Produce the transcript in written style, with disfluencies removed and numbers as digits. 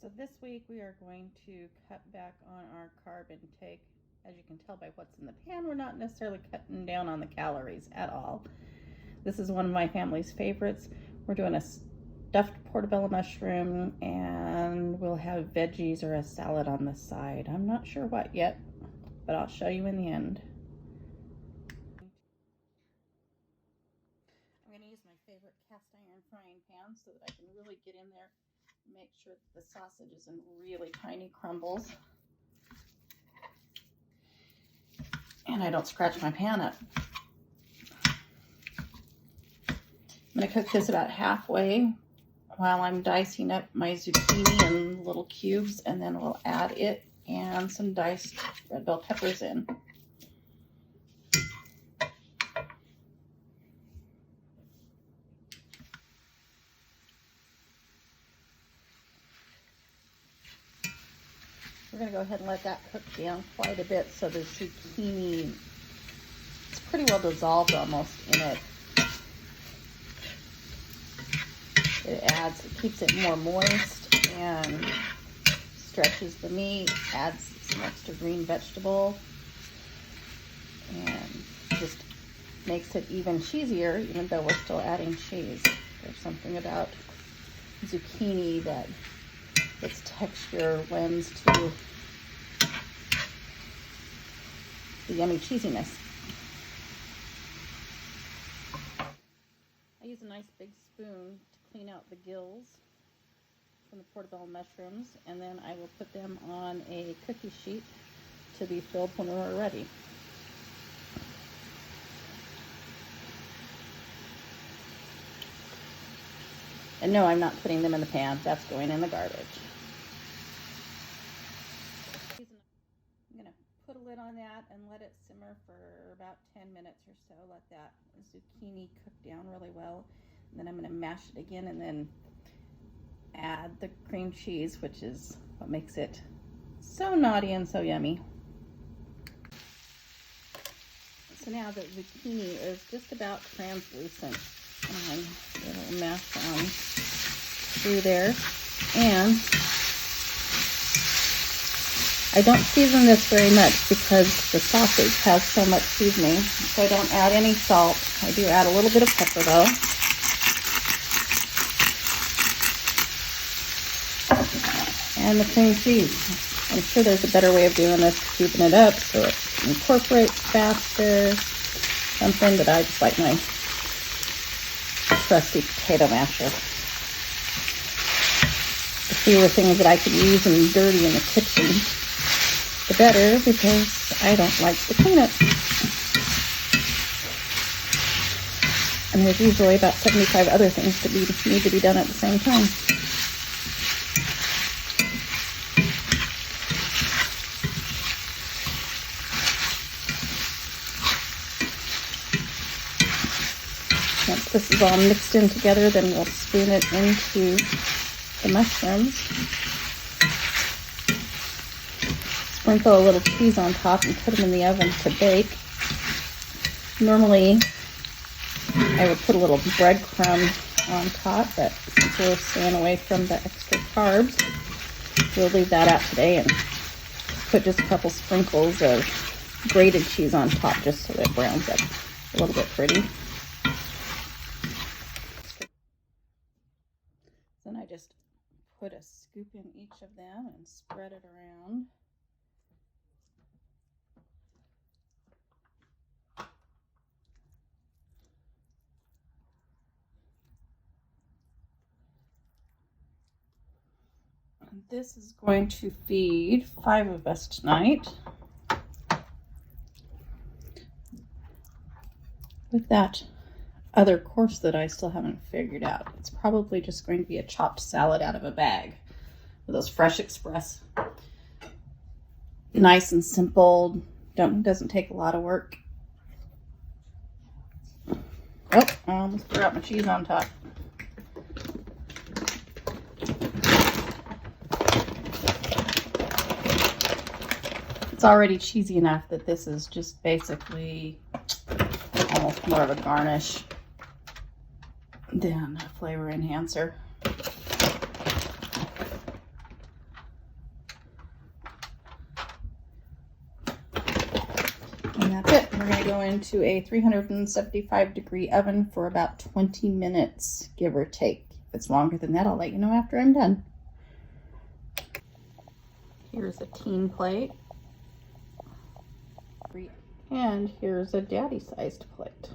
So this week we are going to cut back on our carb intake. As you can tell by what's in the pan, we're not necessarily cutting down on the calories at all. This is one of my family's favorites. We're doing a stuffed portabella mushroom, and we'll have veggies or a salad on the side. I'm not sure what yet, but I'll show you in the end. I'm going to use my favorite cast iron frying pan so that I can really get in there and make sure that the sausage is in really tiny crumbles. And I don't scratch my pan up. I'm going to cook this about halfway while I'm dicing up my zucchini in little cubes, and then we'll add it and some diced red bell peppers in. We're going to go ahead and let that cook down quite a bit so the zucchini is pretty well dissolved almost in it. It keeps it more moist and stretches the meat, adds some extra green vegetable, and just makes it even cheesier, even though we're still adding cheese. There's something about zucchini that its texture lends to the yummy cheesiness. I use a nice big spoon to clean out the gills from the portobello mushrooms, and then I will put them on a cookie sheet to be filled when we're ready. And no, I'm not putting them in the pan. That's going in the garbage. I'm going to put a lid on that and let it simmer for about 10 minutes or so. Let that zucchini cook down really well. And then I'm going to mash it again and then add the cream cheese, which is what makes it so naughty and so yummy. So now the zucchini is just about translucent. It'll mash on through there. And I don't season this very much because the sausage has so much seasoning, so I don't add any salt. I do add a little bit of pepper though. And the cream cheese. I'm sure there's a better way of doing this, keeping it up so it incorporates faster. Something, but I just like my trusty potato masher. The fewer things that I could use and dirty in the kitchen, the better, because I don't like to clean it. And there's usually about 75 other things that need to be done at the same time. Once this is all mixed in together, then we'll spoon it into the mushrooms. Sprinkle a little cheese on top and put them in the oven to bake. Normally, I would put a little breadcrumb on top, but since we're staying away from the extra carbs, we'll leave that out today and put just a couple sprinkles of grated cheese on top just so it browns up a little bit pretty. Then I just put a scoop in each of them and spread it around. And this is going to feed 5 of us tonight. With that other course that I still haven't figured out. It's probably just going to be a chopped salad out of a bag with those Fresh Express. Nice and simple. Doesn't take a lot of work. Oh, I almost threw out my cheese on top. It's already cheesy enough that this is just basically almost more of a garnish than a flavor enhancer. And that's it. We're going to go into a 375-degree oven for about 20 minutes, give or take. If it's longer than that, I'll let you know after I'm done. Here's a teen plate. And here's a daddy-sized plate.